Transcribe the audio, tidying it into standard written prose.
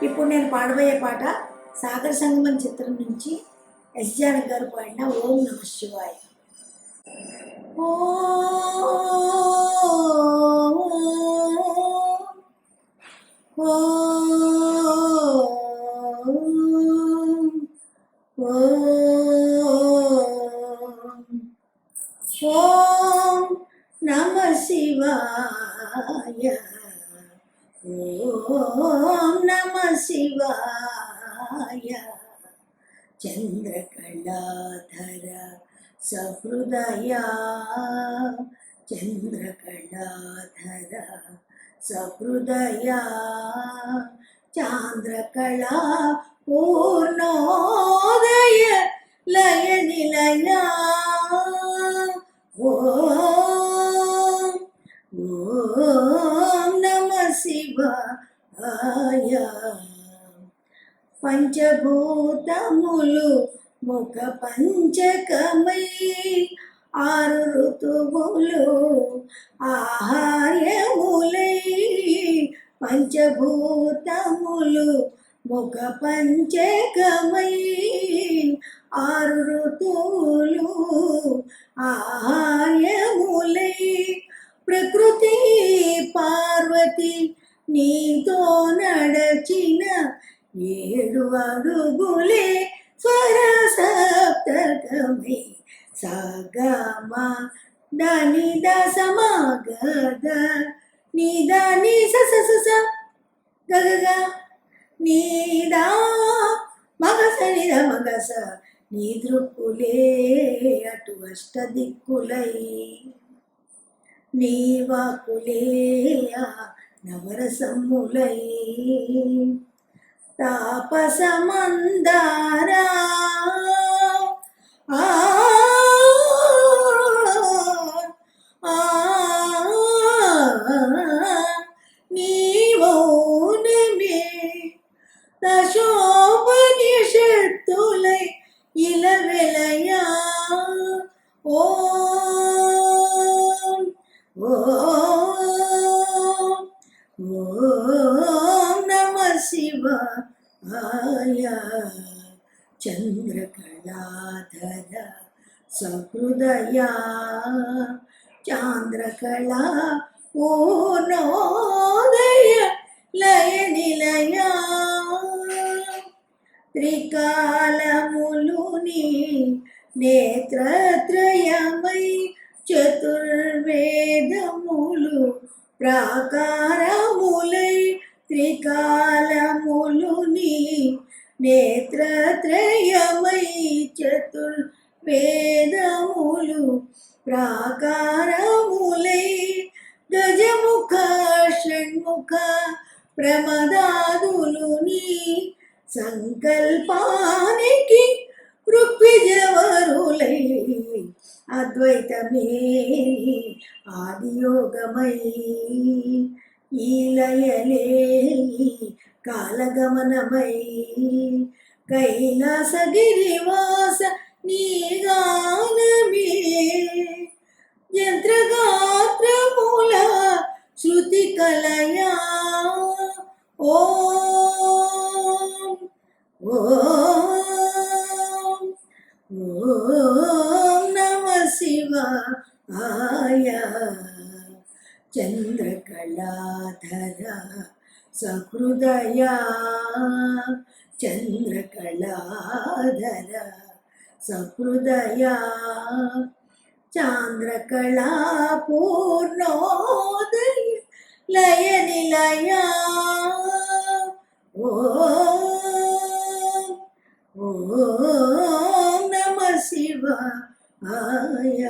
ఇప్పుడు నేను పాడబోయే పాట సాగర సంగమం చిత్రం నుంచి ఎస్ జానకి గారు పాడిన ఓం నమ శివాయ. ఓం నమ శివాయ, ఓం నమ శివాయ. చంద్రకళాధర సహృదయ, చంద్రకళాధర సహృదయ, చాంద్రకళా పూర్ణోదయ లయ నిలయ. ఓం నమ శివాయ. పంచభూతములు ముఖ పంచకమై, ఆరు ఋతువులు ఆహార్యములై. పంచభూతములు ముఖ పంచకమై, ఆరు ఋతువులు ఆహార్యములై. ప్రకృతి పార్వతి నీతో నడచిన 7 అడుగులే స్వర సప్తకమై. సగమ దని దస మగద నిదా ని స స స స గగ నీదా మగ స నిద మగ స. నీ దృక్కులే అటు అష్ట దిక్కులై, నీ వాకులే నవరసములై. తాపస మందారా నీ మౌనమే దశోపనిషత్తులై ఇలవెలయా. ఓం నమ శివాయ. చంద్రకళాధర సహృదయ, చాంద్రకళా పూర్ణోదయ లయ నిలయ. త్రికాలములుని నేత్రత్రయమై, చతుర్వేదములు ప్రాకారములై. త్రికాలములుని నేత్రత్రయమై, చతుర్వేదములు ప్రాకారములై. గజముఖ షణ్ముఖ ప్రమదాదులుని సంకల్పానికి ఋగ్విజవరులై. అద్వైతమే ఆదియోగమై, ఈ లయలే కాలగమనమై. కైలాసగిరివాస నీ గానమే, యంత్రగాత్రమూల శృతి కలయా. ఓం నమ శివాయ. చంద్రకళాధర సహృదయ, చంద్రకళాధర సహృదయ, చాంద్రకళా పూర్ణోదయ లయ నిలయ. ఓం నమ శివాయ.